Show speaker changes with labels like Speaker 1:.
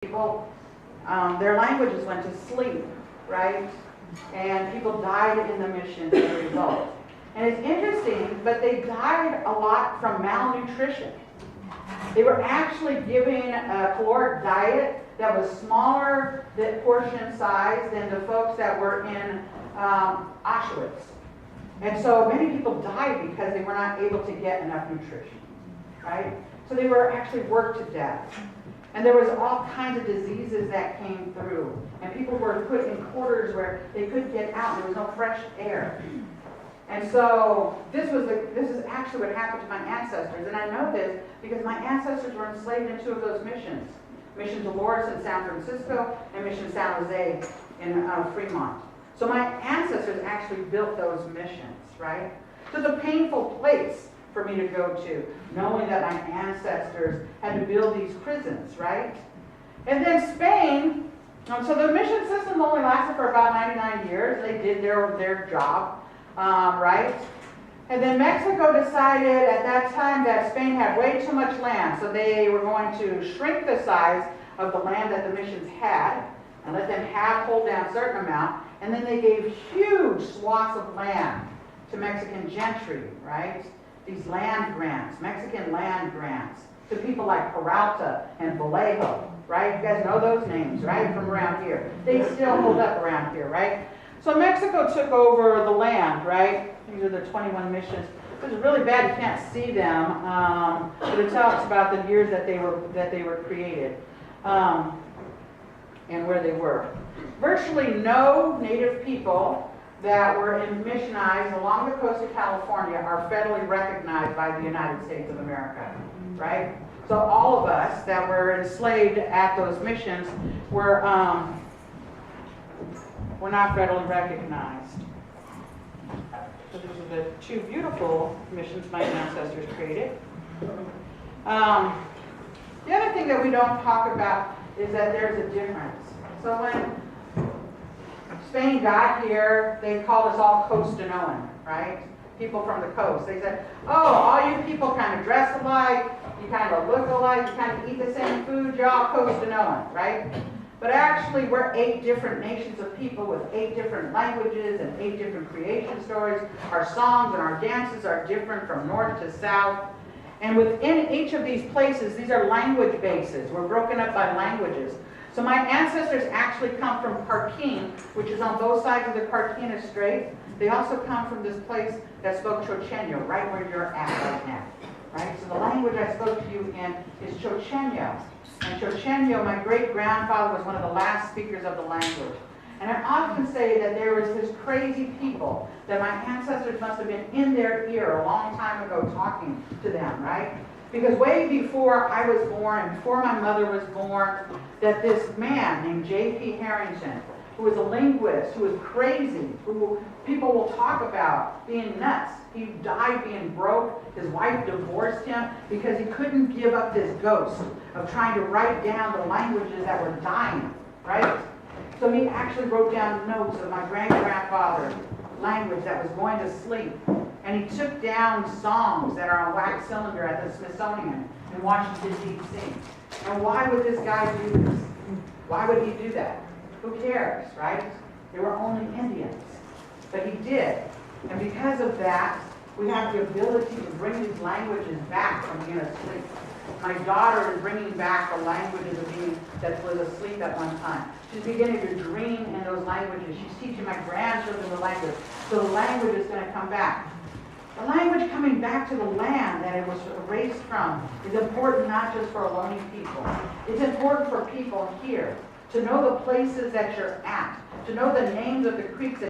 Speaker 1: people, their languages went to sleep, right? And people died in the mission as a result. And it's interesting, but they died a lot from malnutrition. They were actually given a caloric diet that was smaller portion size than the folks that were in Auschwitz. And so many people died because they were not able to get enough nutrition, right? So they were actually worked to death. And there was all kinds of diseases that came through. And people were put in quarters where they couldn't get out. There was no fresh air. And so this is actually what happened to my ancestors. And I know this because my ancestors were enslaved in two of those missions. Mission Dolores in San Francisco and Mission San Jose in Fremont. So my ancestors actually built those missions, right? So it's a painful place for me to go to, knowing that my ancestors had to build these prisons, right? And then Spain, so the mission system only lasted for about 99 years. They did their job, right? And then Mexico decided at that time that Spain had way too much land, so they were going to shrink the size of the land that the missions had and let them hold down a certain amount, and then they gave huge swaths of land to Mexican gentry, right? These land grants, Mexican land grants, to people like Peralta and Vallejo, right? You guys know those names, right, from around here. They still hold up around here, right? So Mexico took over the land, right? These are the 21 missions. It's really bad you can't see them, but it talks about the years that they were created and where they were. Virtually no native people that were missionized along the coast of California are federally recognized by the United States of America, right? So all of us that were enslaved at those missions were not federally recognized. So these are the two beautiful missions my ancestors created. The other thing that we don't talk about is that there's a difference. So when Spain got here, they called us all Costanoan, right? People from the coast. They said, oh, all you people kind of dress alike, you kind of look alike, you kind of eat the same food, you're all Costanoan, right? But actually, we're 8 different nations of people with 8 different languages and 8 different creation stories. Our songs and our dances are different from north to south. And within each of these places, these are language bases. We're broken up by languages. So my ancestors actually come from Parkin, which is on both sides of the Carquinez Strait. They also come from this place that spoke Chochenyo, right where you're at right now. Right? So the language I spoke to you in is Chochenyo. And Chochenyo, my great-grandfather was one of the last speakers of the language. And I often say that there was this crazy people that my ancestors must have been in their ear a long time ago talking to them, right? Because way before I was born and before my mother was born, that this man named J.P. Harrington, who was a linguist, who was crazy, who people will talk about being nuts. He died being broke. His wife divorced him because he couldn't give up this ghost of trying to write down the languages that were dying, right? So he actually wrote down notes of my great-grandfather's language that was going to sleep. And he took down songs that are on wax cylinder at the Smithsonian in Washington, D.C. And why would this guy do this? Why would he do that? Who cares, right? They were only Indians. But he did. And because of that, we have the ability to bring these languages back from being asleep. My daughter is bringing back the languages of being that was asleep at one time. She's beginning to dream in those languages. She's teaching my grandchildren the language. So the language is going to come back. The language coming back to the land that it was erased from is important not just for Ohlone people. It's important for people here to know the places that you're at, to know the names of the creeks that